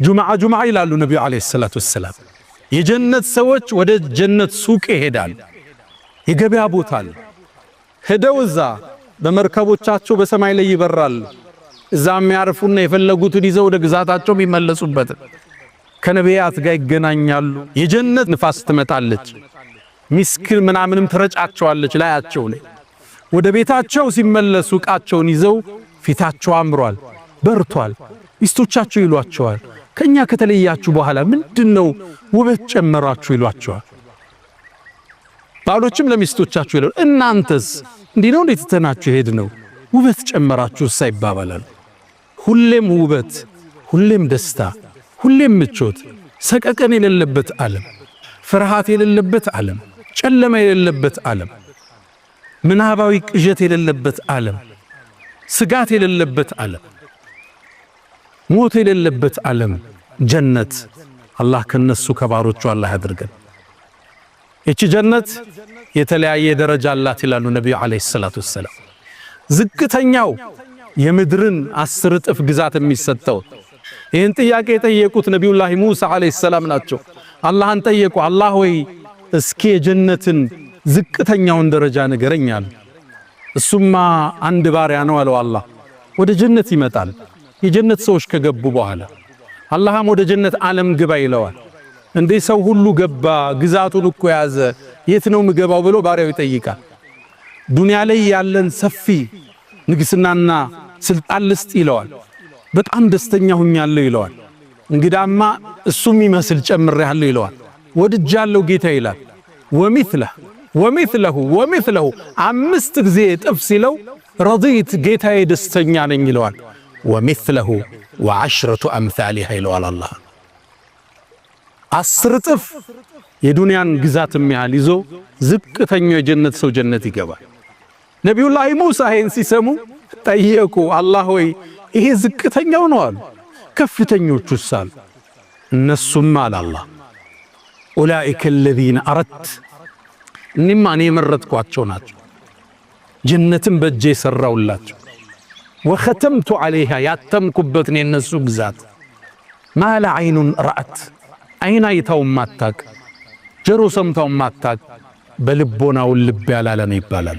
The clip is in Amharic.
ጁምዓ ይላሉ ነብዩ አለይሂ ሰላቱ ወሰላም። የጀነት ሰዎች ወደ ጀነት ሱቅ ይሄዳል። የገበያ ቦታ አለ። ሄደው እዛ በመርከቦቻቸው በሰማይ ላይ ይበራል። እዛ የሚያርፉና የፈለጉትን ይዘው ወደ ግዛታቸው የሚመለሱበት ከነቢያት ጋር ይገናኛሉ። የጀነት ንፋስ ትመጣለች። ሚስክር ምናምንም ትረጫቸዋለች ላያቸው ላይ። ወደ ቤታቸው ሲመለሱ ዕቃቸውን ይዘው ፊታቸው አምሯል፣ በርቷል። ሚስቶቻቸው ይሏቸዋል ከኛ ከተለያችሁ በኋላ ምንድነው ውበት ጨመራችሁ ይሏቸዋል። ባሎችም ለሚስቶቻቸው ይላሉ እናንተስ እንዲህ ነው እንዴት ተናችሁ ሄድነው ውበት ጨመራችሁ ሳይባባላል። ሁሌም ውበት፣ ሁሌም ደስታ፣ ሁሌም ምቾት፣ ሰቀቀን የሌለበት ዓለም፣ ፍርሃት የሌለበት ዓለም፣ ጨለማ የሌለበት ዓለም፣ ምናባዊ ቅዠት የሌለበት ዓለም፣ ስጋት የሌለበት ዓለም፣ ሞት የሌለበት ዓለም ጀነት። አላህ ከነሱ ከባሮቹ አላህ ያድርገን። እቺ ጀነት የተለያየ ደረጃ አላት ይላሉ ነብዩ አለይሂ ሰላቱ ወሰላም። ዝቅተኛው የምድርን 10 እጥፍ ግዛት የሚሰጠው። ይህን ጥያቄ የጠየቁት ነቢዩላህ ሙሳ አለይሂ ሰላም ናቸው። አላህን ጠየቁ፣ አላህ ወይ እስኪ የጀነትን ዝቅተኛውን ደረጃ ንገረኝ አሉ። እሱማ አንድ ባሪያ ነው አለው አላህ። ወደ ጀነት ይመጣል። የጀነት ሰዎች ከገቡ በኋላ አላህም ወደ ጀነት ዓለም ግባ ይለዋል። እንዴ ሰው ሁሉ ገባ ግዛቱን እኮ ያዘ የት ነው ምገባው ብሎ ባሪያው ይጠይቃል። ዱንያ ላይ ያለን ሰፊ ንግስናና ስልጣን ልስጥ ይለዋል። በጣም ደስተኛ ሆኛለሁ ይለዋል። እንግዳማ እሱም ይመስል ጨምሬያለሁ ይለዋል። ወድጃለሁ ጌታ ይላል። ወሚስለሁ 5 ጊዜ እጥፍ ሲለው ረዲት ጌታዬ ደስተኛ ነኝ ይለዋል። ወሚስለሁ ወዐሽረቱ አምሳሊሃ ይለዋል አላህ። 10 እጥፍ የዱንያን ግዛት የሚያህል ይዞ ዝቅተኛው የጀነት ሰው ጀነት ይገባል። ነቢዩላህ ሙሳ ይህን ሲሰሙ ጠየቁ፣ አላህ ሆይ ይሄ ዝቅተኛው ነው አሉ። ከፍተኞቹስ አሉ። እነሱም አለ አላህ ኡላኢከ الذين አረድት እኒማ እኔ የመረጥኳቸው ናቸው። ጀነትን በእጄ የሰራውላቸው ወختمت عليها ያተምኩበትን የነሱ ግዛት ማለ አይኑን ረአት አይን አይታው ማታቅ ጆሮ ሰምታው ማታቅ በልቦናው ልብ ያላለ ነው ይባላል።